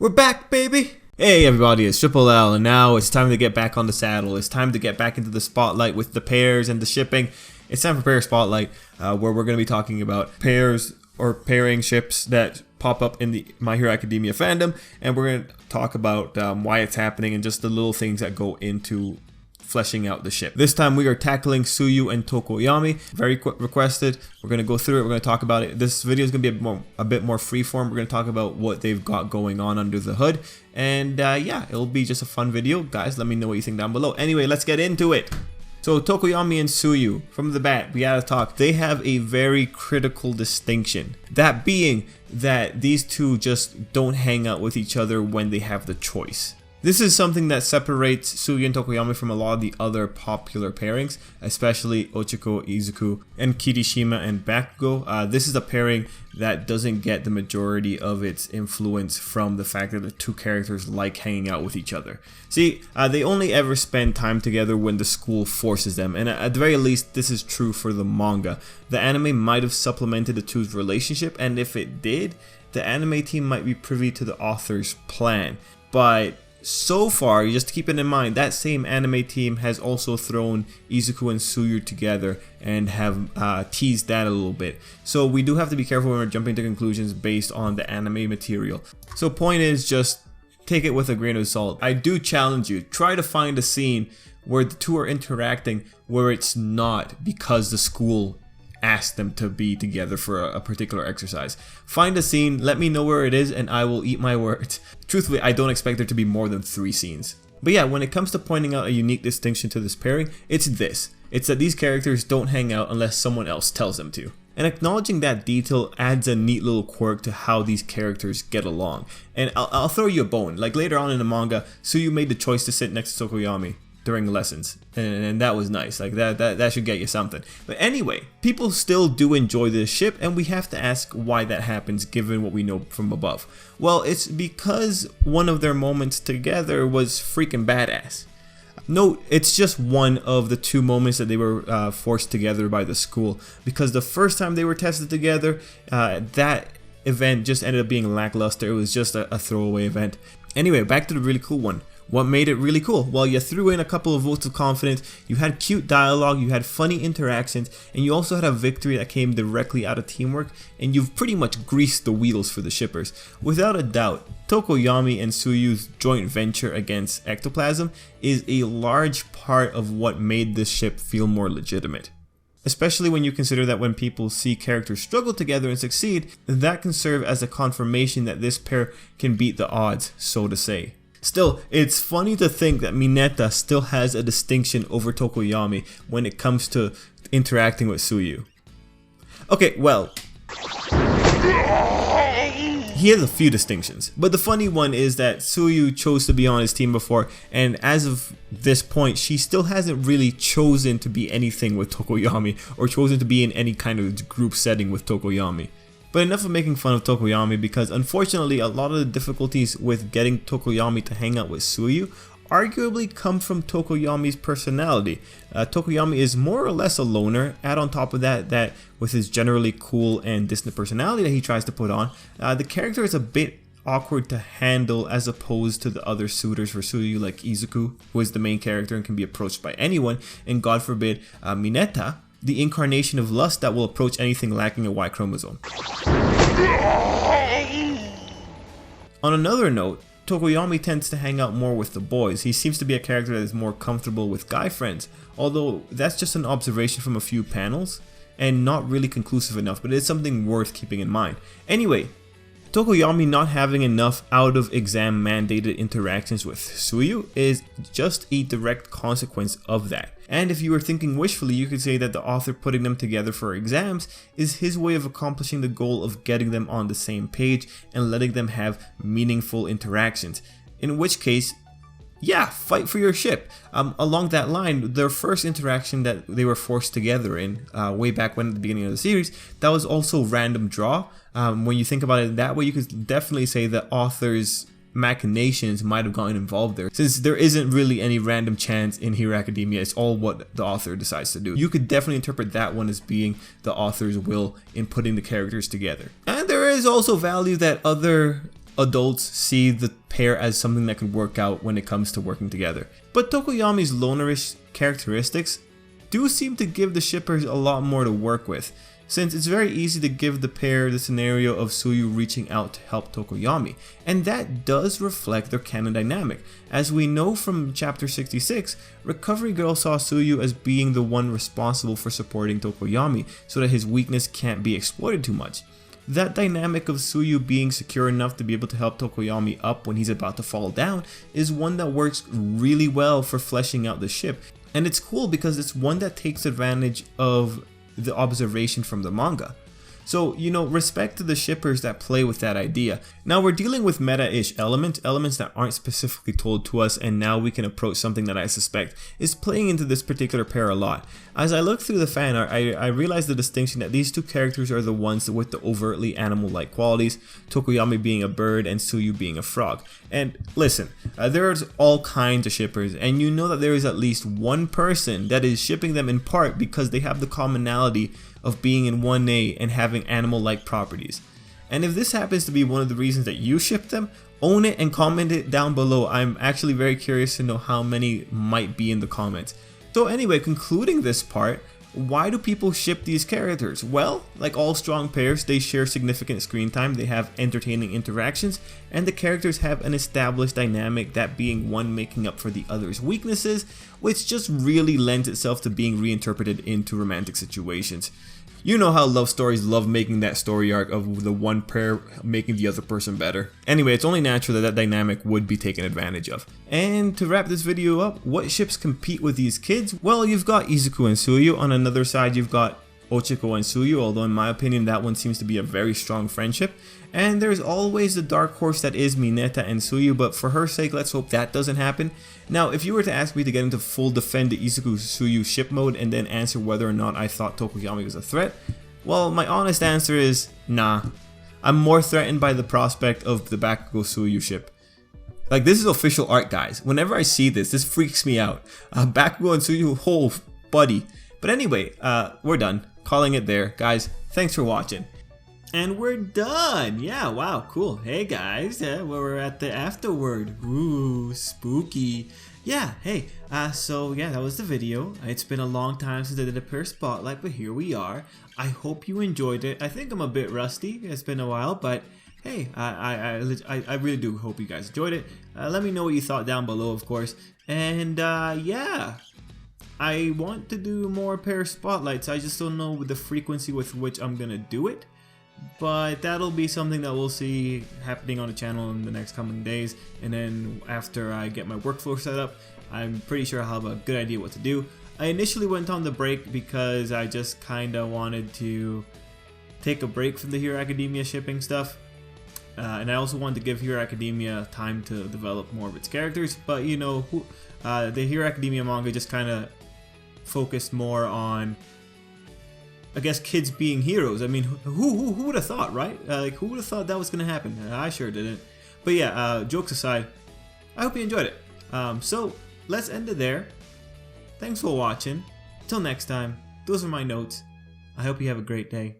We're back, baby! Hey everybody, it's Tripl-L, and now it's time to get back on the saddle. It's time to get back into the spotlight with the pairs and the shipping. It's time for Pair Spotlight, where we're going to be talking about pairs or pairing ships that pop up in the My Hero Academia fandom, and we're going to talk about why it's happening and just the little things that go into fleshing out the ship. This time we are tackling Tsuyu and Tokoyami. Very requested. We're going to go through it. We're going to talk about it. This video is going to be a bit more freeform. We're going to talk about what they've got going on under the hood. And yeah, it'll be just a fun video. Guys, let me know what you think down below. Anyway, let's get into it. So Tokoyami and Tsuyu, from the bat, we gotta talk. They have a very critical distinction. That being that these two just don't hang out with each other when they have the choice. This is something that separates Tsuyu and Tokoyami from a lot of the other popular pairings, especially Ochiko, Izuku, and Kirishima and Bakugo. This is a pairing that doesn't get the majority of its influence from the fact that the two characters like hanging out with each other. See, they only ever spend time together when the school forces them, and at the very least, this is true for the manga. The anime might have supplemented the two's relationship, and if it did, the anime team might be privy to the author's plan. But so far, just keep it in mind, that same anime team has also thrown Izuku and Tsuyu together and have teased that a little bit. So we do have to be careful when we're jumping to conclusions based on the anime material. So point is, just take it with a grain of salt. I do challenge you, try to find a scene where the two are interacting where it's not because the school ask them to be together for a particular exercise. Find a scene, let me know where it is, and I will eat my words. Truthfully, I don't expect there to be more than 3 scenes. But yeah, when it comes to pointing out a unique distinction to this pairing, it's this. It's that these characters don't hang out unless someone else tells them to. And acknowledging that detail adds a neat little quirk to how these characters get along. And I'll throw you a bone. Like later on in the manga, Tsuyu made the choice to sit next to Tokoyami during lessons, and that was nice. Like that should get you something. But anyway, people still do enjoy this ship, and we have to ask why that happens given what we know from above. Well, it's because one of their moments together was freaking badass. Note, it's just one of the 2 moments that they were forced together by the school, because the first time they were tested together, that event just ended up being lackluster. It was just a throwaway event. Anyway, back to the really cool one. What made it really cool? Well, you threw in a couple of votes of confidence, you had cute dialogue, you had funny interactions, and you also had a victory that came directly out of teamwork, and you've pretty much greased the wheels for the shippers. Without a doubt, Tokoyami and Tsuyu's joint venture against ectoplasm is a large part of what made this ship feel more legitimate. Especially when you consider that when people see characters struggle together and succeed, that can serve as a confirmation that this pair can beat the odds, so to say. Still, it's funny to think that Mineta still has a distinction over Tokoyami when it comes to interacting with Tsuyu. Okay, well, he has a few distinctions, but the funny one is that Tsuyu chose to be on his team before, and as of this point, she still hasn't really chosen to be anything with Tokoyami or chosen to be in any kind of group setting with Tokoyami. But enough of making fun of Tokoyami, because unfortunately a lot of the difficulties with getting Tokoyami to hang out with Tsuyu arguably come from Tokoyami's personality. Tokoyami is more or less a loner. Add on top of that with his generally cool and distant personality that he tries to put on, the character is a bit awkward to handle as opposed to the other suitors for Tsuyu like Izuku, who is the main character and can be approached by anyone, and God forbid Mineta, the incarnation of lust that will approach anything lacking a Y chromosome. On another note, Tokoyami tends to hang out more with the boys. He seems to be a character that is more comfortable with guy friends, although that's just an observation from a few panels and not really conclusive enough, but it's something worth keeping in mind. Anyway, Tokoyami not having enough out of exam mandated interactions with Tsuyu is just a direct consequence of that. And if you were thinking wishfully, you could say that the author putting them together for exams is his way of accomplishing the goal of getting them on the same page and letting them have meaningful interactions. In which case, yeah, fight for your ship. Along that line, their first interaction that they were forced together in, way back when at the beginning of the series, that was also random draw. When you think about it that way, you could definitely say the author's machinations might have gotten involved there, since there isn't really any random chance in Hero Academia. It's all what the author decides to do. You could definitely interpret that one as being the author's will in putting the characters together. And there is also value that other adults see the pair as something that could work out when it comes to working together. But Tokoyami's lonerish characteristics do seem to give the shippers a lot more to work with, since it's very easy to give the pair the scenario of Tsuyu reaching out to help Tokoyami, and that does reflect their canon dynamic. As we know from chapter 66, Recovery Girl saw Tsuyu as being the one responsible for supporting Tokoyami so that his weakness can't be exploited too much. That dynamic of Tsuyu being secure enough to be able to help Tokoyami up when he's about to fall down is one that works really well for fleshing out the ship, and it's cool because it's one that takes advantage of the observation from the manga. So, respect to the shippers that play with that idea. Now we're dealing with meta-ish elements that aren't specifically told to us, and now we can approach something that I suspect is playing into this particular pair a lot. As I look through the fan art, I realize the distinction that these two characters are the ones with the overtly animal-like qualities, Tokoyami being a bird and Tsuyu being a frog. And listen, there's all kinds of shippers, and you know that there is at least one person that is shipping them in part because they have the commonality of being in 1A and having animal-like properties. And if this happens to be one of the reasons that you ship them, own it and comment it down below. I'm actually very curious to know how many might be in the comments. So anyway, concluding this part, why do people ship these characters? Well, like all strong pairs, they share significant screen time, they have entertaining interactions, and the characters have an established dynamic, that being one making up for the other's weaknesses, which just really lends itself to being reinterpreted into romantic situations. You know how love stories love making that story arc of the one pair making the other person better. Anyway, it's only natural that that dynamic would be taken advantage of. And to wrap this video up, what ships compete with these kids? Well, you've got Izuku and Tsuyu. On another side, you've got Ochiko and Tsuyu, although in my opinion that one seems to be a very strong friendship. And there's always the dark horse that is Mineta and Tsuyu, but for her sake, let's hope that doesn't happen. Now, if you were to ask me to get into full defend the Izuku-Tsuyu ship mode and then answer whether or not I thought Tokoyami was a threat, well, my honest answer is nah. I'm more threatened by the prospect of the Bakugo-Tsuyu ship. Like, this is official art, guys. Whenever I see this, this freaks me out. Bakugo and Tsuyu, oh, buddy. But anyway, we're done. Calling it there. Guys, thanks for watching. And we're done. Yeah, wow, cool. Hey guys, we're at the afterword. Ooh, spooky. Yeah, hey, so yeah, that was the video. It's been a long time since I did a pair spotlight, but here we are. I hope you enjoyed it. I think I'm a bit rusty. It's been a while, but hey, I really do hope you guys enjoyed it. Let me know what you thought down below, of course. And yeah, I want to do more pair spotlights. I just don't know the frequency with which I'm gonna do it. But that'll be something that we'll see happening on the channel in the next coming days, and then after I get my workflow set up, I'm pretty sure I'll have a good idea what to do. I initially went on the break because I just kinda wanted to take a break from the Hero Academia shipping stuff, and I also wanted to give Hero Academia time to develop more of its characters, but you know, the Hero Academia manga just kinda focused more on, I guess, kids being heroes. I mean, who would have thought, right? Like, who would have thought that was gonna happen? I sure didn't. But yeah, jokes aside, I hope you enjoyed it. So let's end it there. Thanks for watching. Till next time, those are my notes. I hope you have a great day.